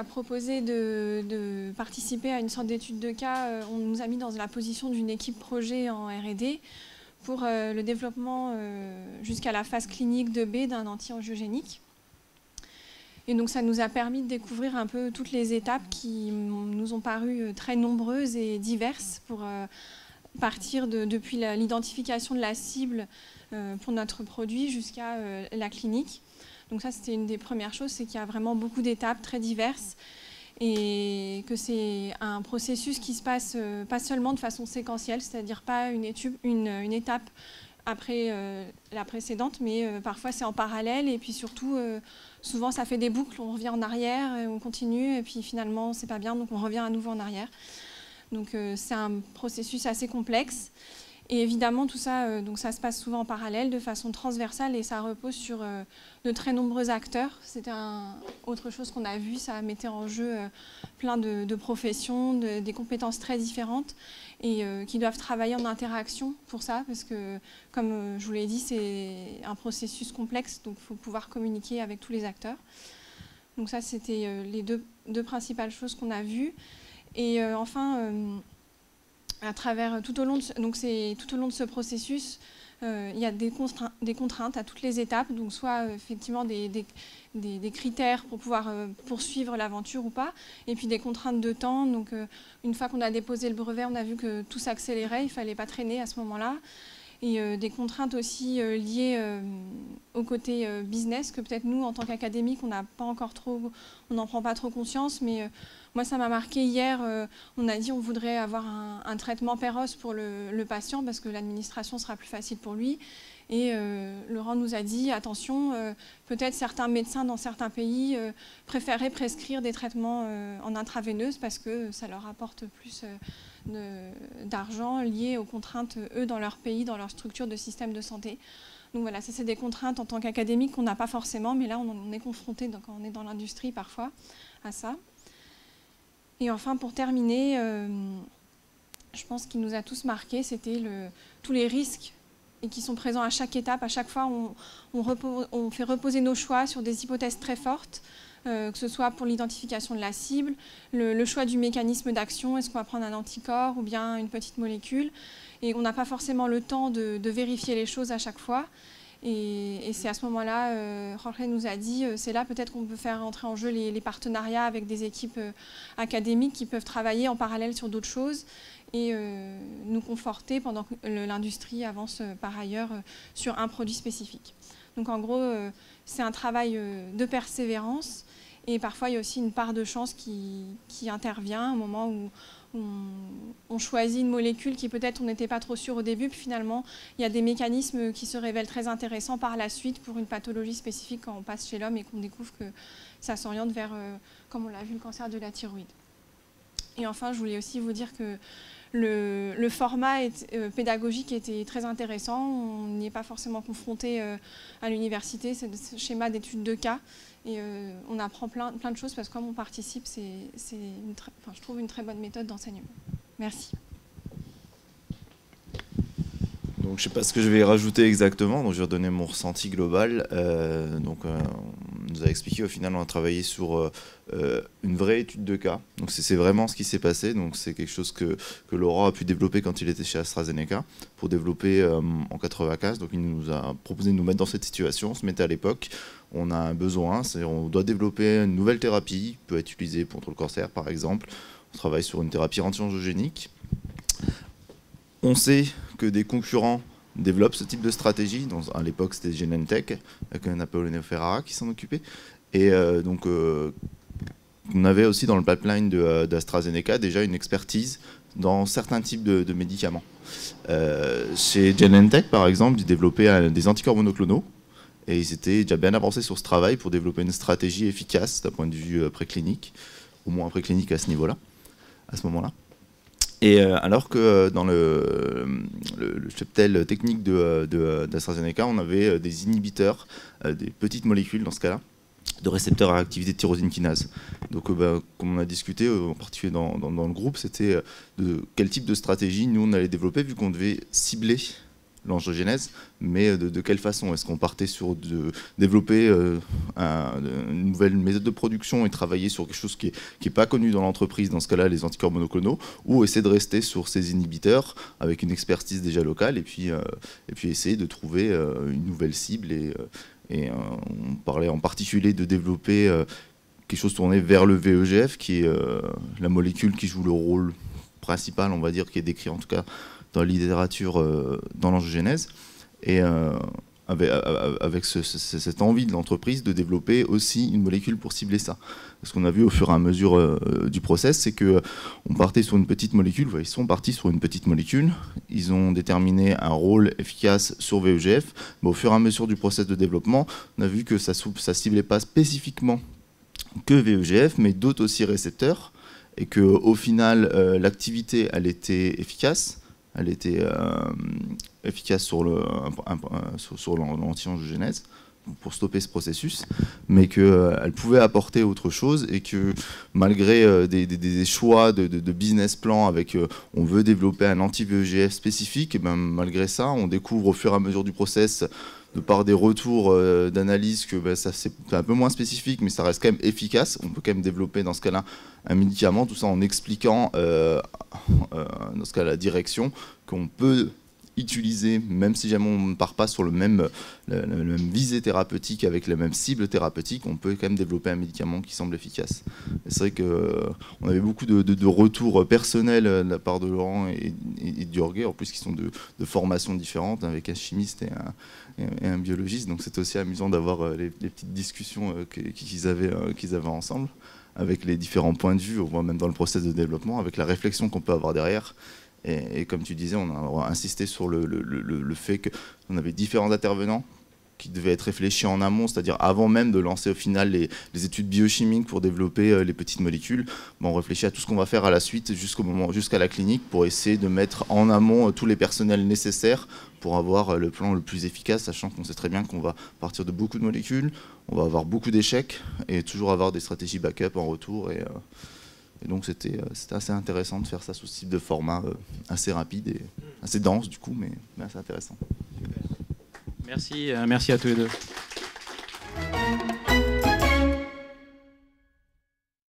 a proposé de participer à une sorte d'étude de cas. On nous a mis dans la position d'une équipe projet en R&D pour le développement jusqu'à la phase clinique 2B d'un anti-angiogénique. Et donc ça nous a permis de découvrir un peu toutes les étapes qui nous ont paru très nombreuses et diverses pour partir depuis l'identification de la cible pour notre produit jusqu'à la clinique. Donc ça, c'était une des premières choses, c'est qu'il y a vraiment beaucoup d'étapes très diverses et que c'est un processus qui se passe pas seulement de façon séquentielle, c'est-à-dire pas une étape après la précédente, mais parfois c'est en parallèle et puis surtout, souvent ça fait des boucles, on revient en arrière, on continue et puis finalement c'est pas bien, donc on revient à nouveau en arrière. Donc c'est un processus assez complexe. Et évidemment, tout ça, donc ça se passe souvent en parallèle, de façon transversale, et ça repose sur de très nombreux acteurs. C'était autre chose qu'on a vu, ça mettait en jeu plein de professions, des compétences très différentes, et qui doivent travailler en interaction pour ça, parce que, comme je vous l'ai dit, c'est un processus complexe, donc il faut pouvoir communiquer avec tous les acteurs. Donc ça, c'était les deux principales choses qu'on a vues. Et enfin, à travers tout au long de ce processus, il y a des contraintes à toutes les étapes, donc soit effectivement des critères pour pouvoir poursuivre l'aventure ou pas, et puis des contraintes de temps. Donc une fois qu'on a déposé le brevet, on a vu que tout s'accélérait, il ne fallait pas traîner à ce moment-là. Et des contraintes aussi liées au côté business, que peut-être nous, en tant qu'académiques, on n'en prend pas trop conscience, mais moi, ça m'a marqué hier, on a dit on voudrait avoir un traitement Péros pour le patient parce que l'administration sera plus facile pour lui. Et Laurent nous a dit, attention, peut-être certains médecins dans certains pays préféraient prescrire des traitements en intraveineuse parce que ça leur apporte plus d'argent lié aux contraintes, eux, dans leur pays, dans leur structure de système de santé. Donc voilà, ça c'est des contraintes en tant qu'académique qu'on n'a pas forcément, mais là on est confronté quand on est dans l'industrie parfois à ça. Et enfin, pour terminer, je pense qu'il nous a tous marqué, c'était tous les risques et qui sont présents à chaque étape. À chaque fois, on fait reposer nos choix sur des hypothèses très fortes, que ce soit pour l'identification de la cible, le choix du mécanisme d'action, est-ce qu'on va prendre un anticorps ou bien une petite molécule. Et on n'a pas forcément le temps de vérifier les choses à chaque fois. Et c'est à ce moment-là, Jorge nous a dit, c'est là peut-être qu'on peut faire entrer en jeu les partenariats avec des équipes académiques qui peuvent travailler en parallèle sur d'autres choses et nous conforter pendant que l'industrie avance par ailleurs sur un produit spécifique. Donc en gros, c'est un travail de persévérance et parfois il y a aussi une part de chance qui intervient au moment où on choisit une molécule qui peut-être on n'était pas trop sûr au début, puis finalement il y a des mécanismes qui se révèlent très intéressants par la suite pour une pathologie spécifique quand on passe chez l'homme et qu'on découvre que ça s'oriente vers, comme on l'a vu, le cancer de la thyroïde. Et enfin, je voulais aussi vous dire que le format pédagogique était très intéressant. On n'y est pas forcément confronté à l'université, c'est ce schéma d'études de cas. Et on apprend plein de choses parce que comme on participe, je trouve une très bonne méthode d'enseignement. Merci. Donc, je ne sais pas ce que je vais rajouter exactement, donc je vais redonner mon ressenti global. On nous a expliqué, au final, on a travaillé sur une vraie étude de cas. Donc c'est vraiment ce qui s'est passé. Donc c'est quelque chose que Laurent a pu développer quand il était chez AstraZeneca pour développer en 95. Donc il nous a proposé de nous mettre dans cette situation. On se mettait à l'époque, on a un besoin, on doit développer une nouvelle thérapie, qui peut être utilisée contre le cancer par exemple. On travaille sur une thérapie anti-angiogénique. On sait que des concurrents développent ce type de stratégie. À l'époque, c'était Genentech, avec un Napoleon Ferrara qui s'en occupait. Et on avait aussi dans le pipeline d'AstraZeneca déjà une expertise dans certains types de médicaments. Chez Genentech, par exemple, ils développaient des anticorps monoclonaux. Et ils étaient déjà bien avancés sur ce travail pour développer une stratégie efficace d'un point de vue préclinique, au moins préclinique à ce niveau-là, à ce moment-là. Et alors que dans le cheptel technique d'AstraZeneca, on avait des inhibiteurs, des petites molécules dans ce cas-là, de récepteurs à activité de tyrosine kinase. Donc comme on a discuté, en particulier dans le groupe, c'était de quel type de stratégie nous on allait développer, vu qu'on devait cibler l'angiogenèse, mais de quelle façon? Est-ce qu'on partait sur développer une nouvelle méthode de production et travailler sur quelque chose qui n'est pas connu dans l'entreprise, dans ce cas-là les anticorps monoclonaux, ou essayer de rester sur ces inhibiteurs avec une expertise déjà locale et puis essayer de trouver une nouvelle cible et on parlait en particulier de développer quelque chose tourné vers le VEGF, qui est la molécule qui joue le rôle principal, on va dire, qui est décrit en tout cas dans la littérature dans l'angiogenèse, et avec cette envie de l'entreprise de développer aussi une molécule pour cibler ça. Ce qu'on a vu au fur et à mesure du process, c'est qu'on partait sur une petite molécule, ils sont partis sur une petite molécule, ils ont déterminé un rôle efficace sur VEGF, mais au fur et à mesure du process de développement, on a vu que ça ne ciblait pas spécifiquement que VEGF, mais d'autres aussi récepteurs, et qu'au final, l'activité, elle était efficace. Elle était efficace sur l'anti-angiogénèse pour stopper ce processus, mais qu'elle pouvait apporter autre chose et que malgré des choix de business plan avec on veut développer un anti-VEGF spécifique, et ben, malgré ça, on découvre au fur et à mesure du process, de par des retours d'analyse, que ben, c'est un peu moins spécifique, mais ça reste quand même efficace. On peut quand même développer dans ce cas-là un médicament, tout ça en expliquant dans ce cas la direction qu'on peut utiliser, même si jamais on ne part pas sur le même visée thérapeutique avec la même cible thérapeutique, on peut quand même développer un médicament qui semble efficace. C'est vrai qu'on avait beaucoup de retours personnels de la part de Laurent et d'Jörg, en plus qui sont de formations différentes, avec un chimiste et un biologiste, donc c'est aussi amusant d'avoir les petites discussions qu'ils avaient ensemble, avec les différents points de vue, on voit même dans le process de développement, avec la réflexion qu'on peut avoir derrière. Et comme tu disais, on a insisté sur le fait qu'on avait différents intervenants qui devaient être réfléchis en amont, c'est-à-dire avant même de lancer au final les études biochimiques pour développer les petites molécules. Bon, on réfléchit à tout ce qu'on va faire à la suite jusqu'à la clinique pour essayer de mettre en amont tous les personnels nécessaires pour avoir le plan le plus efficace, sachant qu'on sait très bien qu'on va partir de beaucoup de molécules, on va avoir beaucoup d'échecs et toujours avoir des stratégies backup en retour. Et donc c'était assez intéressant de faire ça sous ce type de format assez rapide et assez dense du coup, mais assez intéressant. Merci à tous les deux.